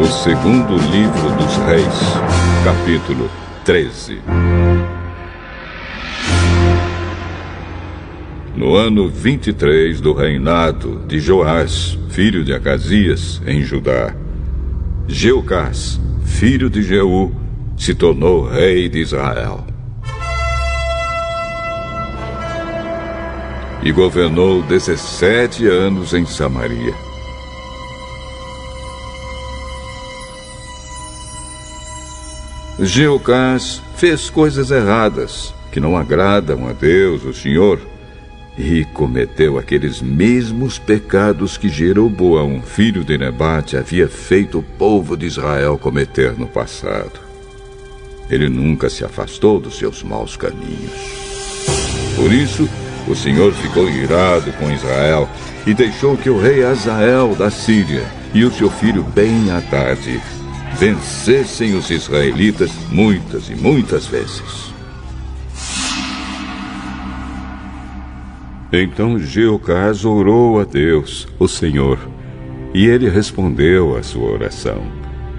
O segundo livro dos Reis, capítulo 13. No ano 23 do reinado de Joás, filho de Acasias, em Judá, Jeocás, filho de Jeú, se tornou rei de Israel. E governou 17 anos em Samaria. Jeocás fez coisas erradas, que não agradam a Deus, o Senhor, e cometeu aqueles mesmos pecados que Jeroboão, filho de Nebate, havia feito o povo de Israel cometer no passado. Ele nunca se afastou dos seus maus caminhos. Por isso, o Senhor ficou irado com Israel e deixou que o rei Hazael da Síria e o seu filho Ben-Hadad vencessem os israelitas muitas e muitas vezes. Então Jeocás orou a Deus, o Senhor, e ele respondeu à sua oração,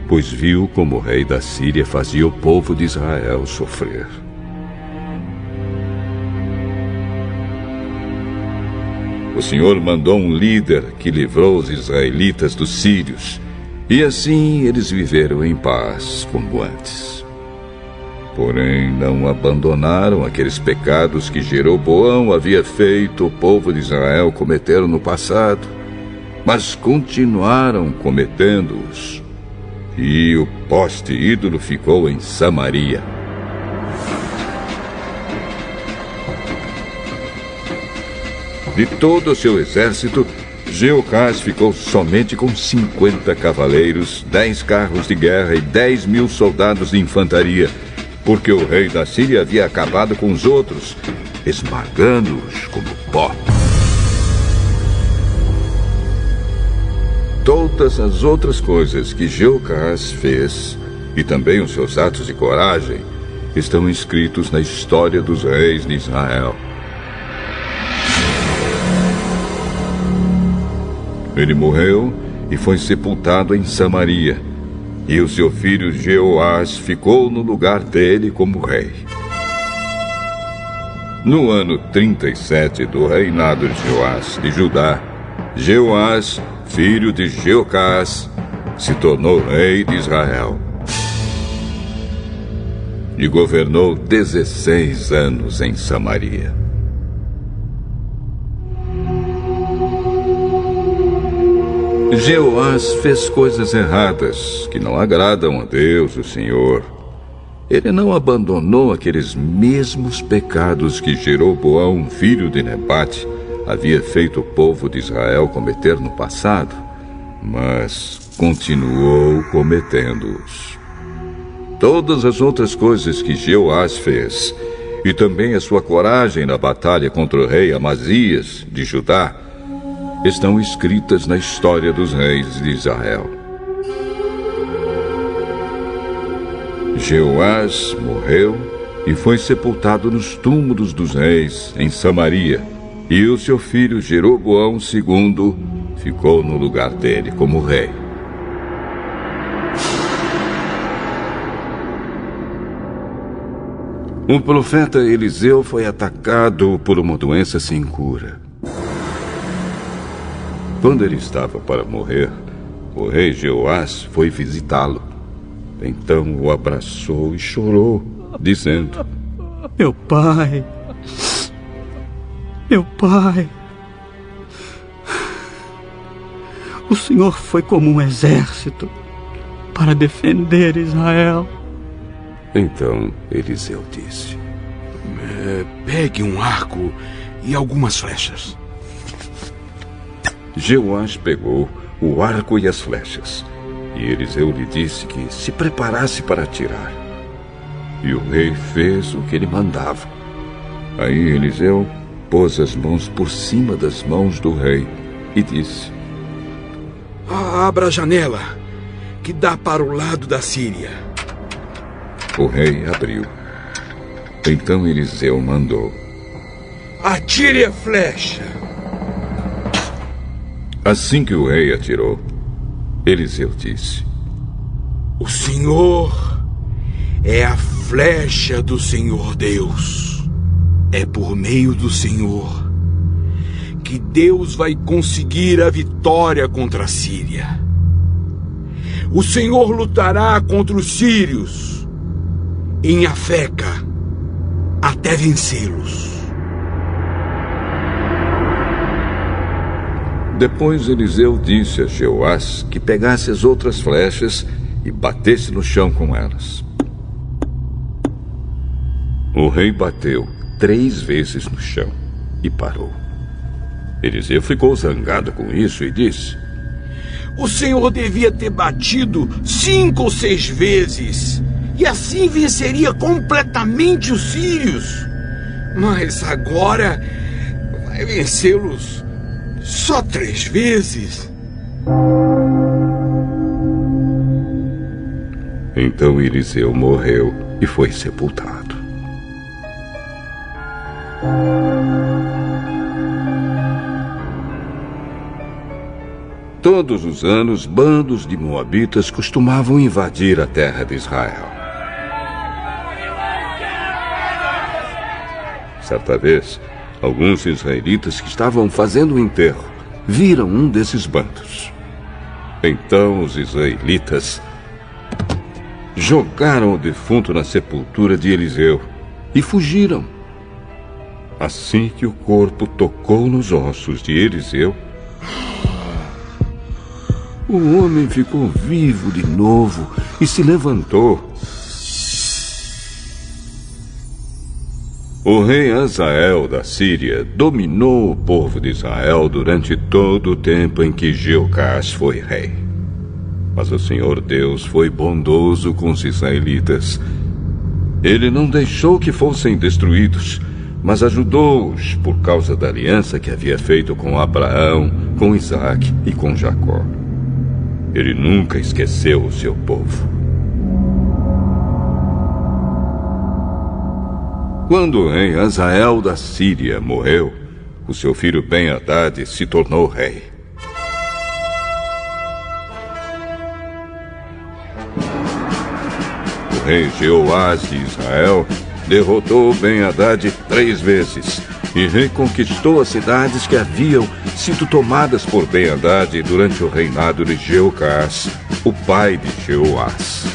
pois viu como o rei da Síria fazia o povo de Israel sofrer. O Senhor mandou um líder que livrou os israelitas dos sírios, e assim eles viveram em paz como antes. Porém, não abandonaram aqueles pecados que Jeroboão havia feito o povo de Israel cometer no passado, mas continuaram cometendo-os. E o poste ídolo ficou em Samaria. De todo o seu exército, Jeocás ficou somente com 50 cavaleiros, 10 carros de guerra e 10.000 soldados de infantaria, porque o rei da Síria havia acabado com os outros, esmagando-os como pó. Todas as outras coisas que Jeocás fez, e também os seus atos de coragem, estão escritos na história dos reis de Israel. Ele morreu e foi sepultado em Samaria, e o seu filho Jeoás ficou no lugar dele como rei. No ano 37 do reinado de Joás de Judá, Jeoás, filho de Jeocás, se tornou rei de Israel. E governou 16 anos em Samaria. Jeoás fez coisas erradas que não agradam a Deus, o Senhor. Ele não abandonou aqueles mesmos pecados que Jeroboão, filho de Nebate, havia feito o povo de Israel cometer no passado, mas continuou cometendo-os. Todas as outras coisas que Jeoás fez, e também a sua coragem na batalha contra o rei Amazias de Judá, estão escritas na história dos reis de Israel. Jeoás morreu e foi sepultado nos túmulos dos reis em Samaria, e o seu filho Jeroboão II ficou no lugar dele como rei. O profeta Eliseu foi atacado por uma doença sem cura. Quando ele estava para morrer, o rei Jeoás foi visitá-lo. Então o abraçou e chorou, dizendo: Meu pai, o Senhor foi como um exército para defender Israel. Então Eliseu disse: Pegue um arco e algumas flechas. Jeoás pegou o arco e as flechas, e Eliseu lhe disse que se preparasse para atirar. E o rei fez o que ele mandava. Aí Eliseu pôs as mãos por cima das mãos do rei e disse: Abra a janela, que dá para o lado da Síria. O rei abriu. Então Eliseu mandou: Atire a flecha. Assim que o rei atirou, Eliseu disse: O Senhor é a flecha do Senhor Deus. É por meio do Senhor que Deus vai conseguir a vitória contra a Síria. O Senhor lutará contra os sírios em Afeca até vencê-los. Depois Eliseu disse a Jeoás que pegasse as outras flechas e batesse no chão com elas. O rei bateu 3 vezes no chão e parou. Eliseu ficou zangado com isso e disse: O Senhor devia ter batido 5 ou 6 vezes, e assim venceria completamente os sírios. Mas agora vai vencê-los só 3 vezes. Então Eliseu morreu e foi sepultado. Todos os anos, bandos de moabitas costumavam invadir a terra de Israel. Certa vez, alguns israelitas que estavam fazendo o enterro viram um desses bandos. Então os israelitas jogaram o defunto na sepultura de Eliseu e fugiram. Assim que o corpo tocou nos ossos de Eliseu, o homem ficou vivo de novo e se levantou. O rei Hazael da Síria dominou o povo de Israel durante todo o tempo em que Jeocás foi rei. Mas o Senhor Deus foi bondoso com os israelitas. Ele não deixou que fossem destruídos, mas ajudou-os por causa da aliança que havia feito com Abraão, com Isaque e com Jacó. Ele nunca esqueceu o seu povo. Quando o rei Hazael da Síria morreu, o seu filho Ben-Hadad se tornou rei. O rei Jeoás de Israel derrotou Ben-Hadad 3 vezes e reconquistou as cidades que haviam sido tomadas por Ben-Hadad durante o reinado de Jeocás, o pai de Jeoás.